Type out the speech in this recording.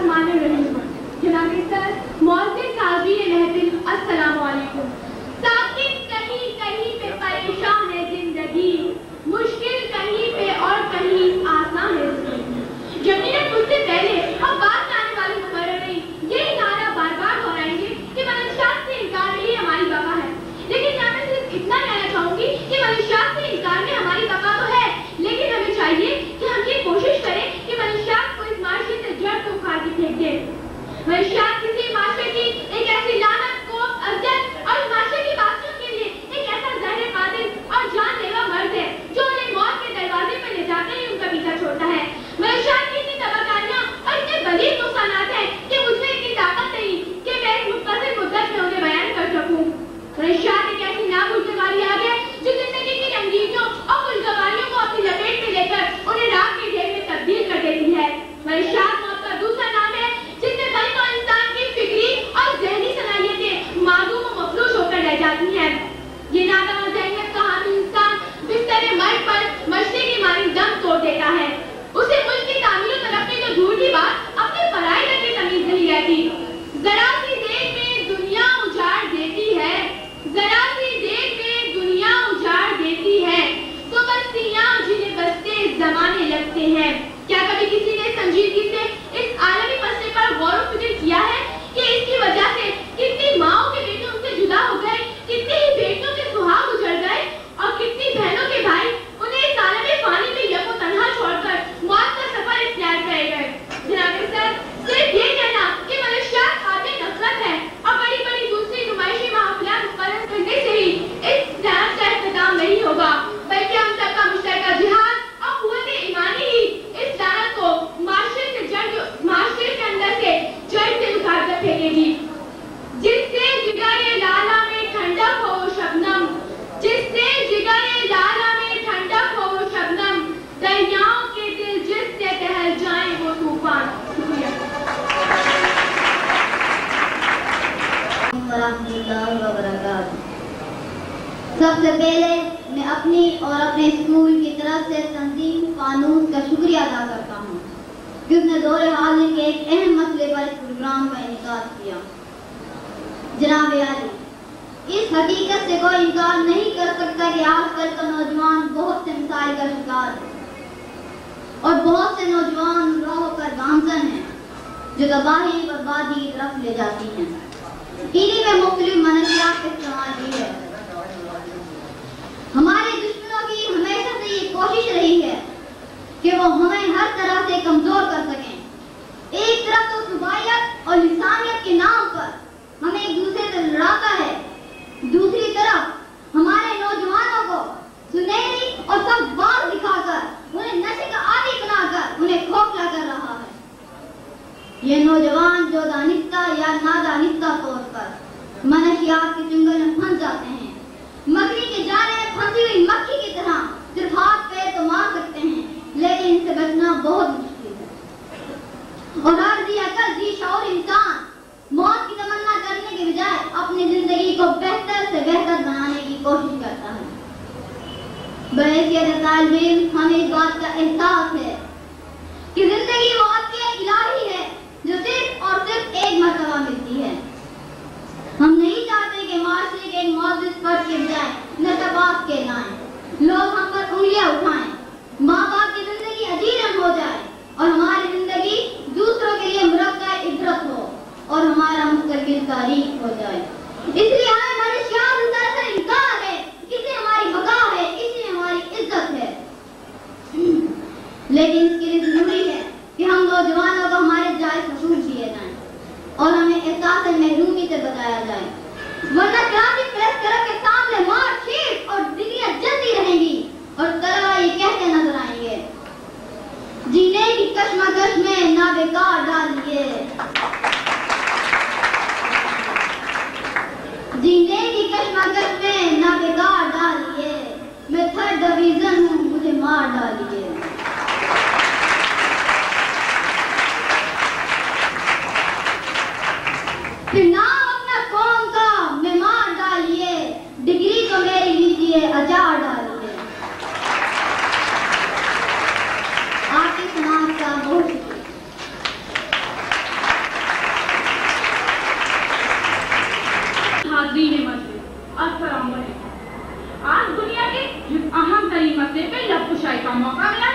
الرحمن الرحیم. جناب صدر، معزز حاضرین محفل، السلام علیکم. ساکن کہیں کہیں پہ پریشان ہے زندگی، مشکل کہیں پہ اور کہیں آسان ہے زندگی. یقیناً مجھ سے پہلے اب بات آنے والی مقرر نہیں یہی نعرہ بار بار دہرائیں گے کہ منشیات سے انکار میں ہی ہماری بقا ہے. لیکن میں صرف اتنا کہنا چاہوں گی کہ منشیات سے انکار میں ہماری بقا تو ہے، لیکن ہمیں چاہیے کہ ہم یہ کوشش کریں کہ منشیات کو اس معاشرے سے جڑ سے اکھاڑ کے پھینک دیں. منشیات کسی معاشرے کی ایک ایسی لعنت کو اذیت اور اس معاشرے کی باتوں کے لیے ایک ایسا زہر قاتل اور جان لیوا مرض ہے جو انہیں موت کے دروازے پر لے جاتے ہی ان کا پیچھا چھوڑتا ہے. منشیات کی اتنی تباہکاریاں اور اتنے بلیغ نقصانات ہیں کہ مجھ میں اتنی طاقت نہیں کہ میں ایک مختصر مدت میں انہیں بیان کر سکوں. منشیات ایک ایسی نابھولنے والی آگ ہے جو زندگی کی رنگینیوں اور خوشگواریوں کو اپنی لپیٹ میں لے کر انہیں راکھ کے ڈھیر میں تبدیل کر دیتی ہے. منشیات موت کا دوسرا نام ہے جس میں بلکہ اور انسان کی فکری اور ذہنی صلاحیتیں معدوم و مفلوج ہو کر رہ جاتی ہیں. یہ نادم و ذہنیت کا حامل انسان بستر مرگ پر مچھلی کی مانی دم توڑ دیتا ہے. اسے ملک کی تعمیر و ترقی کو دور کی بات اپنے پرائے رنگ کی تمیز نہیں رہتی. ذرا سی دیر میں دنیا اجاڑ دیتی ہے، ذرا سی دیر میں دنیا اجاڑ دیتی ہے تو بستیاں جنہیں بستے زمانے لگتے ہیں. کیا کبھی کسی نے سنجیدگی سے اس عالمی مسئلے پر غور و فکر کیا ہے کہ اس کی وجہ سے کتنی ماؤں کے بیٹے ان سے جدا ہو گئے، کتنی ہی بیٹیوں کے سہاگ اجڑ گئے اور کتنی بہنوں کے بھائی انہیں اس عالم فانی میں یک و تنہا چھوڑ کر موت کا سفر اختیار کرے گئے. جناب صدر، صرف یہ کہنا کہ منشیات قابل نفرت ہے اور بڑی بڑی دوسری نمائشی محافلات مقرر کرنے سے ہی اس جہاد کا اختتام نہیں ہوگا، بلکہ ہم سب کا مشترکہ جہاد اور قوت ایمانی ہی اس لعنت کو معاشرے کے اندر سے جڑ سے اکھاڑ کر پھینکے گی. جس سے جگر لالا میں ٹھنڈک ہو شبنم، جس سے جگر لالا میں ٹھنڈک ہو شبنم، دریاؤں کے دل جس سے ٹہل جائیں وہ طوفان. ورحمۃ اللہ وبرکاتہ. سب سے پہلے میں اپنی اور اپنے اسکول کی طرف سے تنظیم فانوس کا شکریہ ادا کرتا ہوں کہ اس نے دور حاضر کے ایک اہم مسئلے پر اس پروگرام کا انعقاد کیا. جناب عالی، اس حقیقت سے کوئی انکار نہیں کر سکتا کہ آج کل کا نوجوان بہت سے مسائل کا شکار ہے اور بہت سے نوجوان راہوں پر گامزن ہیں جو تباہی بربادی کی طرف لے جاتی ہیں. انہی میں مختلف منشیات کا استعمال بھی ہے. ہمارے دشمنوں کی ہمیشہ سے یہ کوشش رہی ہے کہ وہ ہمیں ہر طرح سے کمزور کر سکیں. ایک طرف تو صوبائیت اور لسانیت کے نام پر ہمیں ایک دوسرے سے لڑاتا ہے، دوسری طرف ہمارے نوجوانوں کو سنہری اور سب باز دکھا کر انہیں نشے کا عادی بنا کر انہیں کھوکھلا کر رہا ہے. یہ نوجوان جو دانستہ یا نادانستہ طور پر منشیات کے چنگل میں پھنس جاتے ہیں، مکڑی کے جالے میں پھنسی ہوئی مکھی کی طرح صرف ہاتھ پیر تو مار سکتے ہیں لیکن ان سے بچنا بہت مشکل ہے. اور ہر ذی عقل ذی شعور انسان موت کی تمنا کرنے کے بجائے اپنی زندگی کو بہتر سے بہتر بنانے کی کوشش کرتا ہے. بحیثیت طالب علم ہمیں اس بات کا احساس ہے کہ زندگی وہ عطیہ الہی ہے جو صرف اور صرف ایک مرتبہ ملتی ہے. ہم نہیں چاہتے کہ معاشرے کے ایک معزز فرد کے بجائے نتبات کہلائیں، لوگ ہم پر انگلیاں اٹھائیں، ماں باپ کی زندگی عجیب ہو جائے اور ہماری زندگی دوسروں کے لیے مرقع عبرت ہو اور ہمارا مستقبل تاریخ ہو جائے. اس لیے ہمیں منشیات سے سراسر انکار ہے. اس میں ہماری بقا ہے، اس میں ہماری عزت ہے. لیکن اس کے لیے ضروری ہے کہ ہم نوجوانوں کو ہمارے جائز حقوق دیے جائیں اور ہمیں احساس محرومی سے بتایا جائے، ورنہ کراچی پریس کلب کے سامنے مارچ شیٹ اور ڈگریاں جلتی رہیں گی اور طلباء یہ کہتے نظر آئیں گے، جینے کی کشمکش میں نہ بیکار ڈالیے، جینے کی کشمکش میں نہ بیکار ڈالیے، میں 3rd ڈویژن ہوں مجھے مار ڈالیے. پھر نام اپنا قوم کا میں مار ڈالیے، ڈگری تو میری لیجیے اچار ڈالیے. آپ کے سماج کا بہت شکریہ. موقع ملا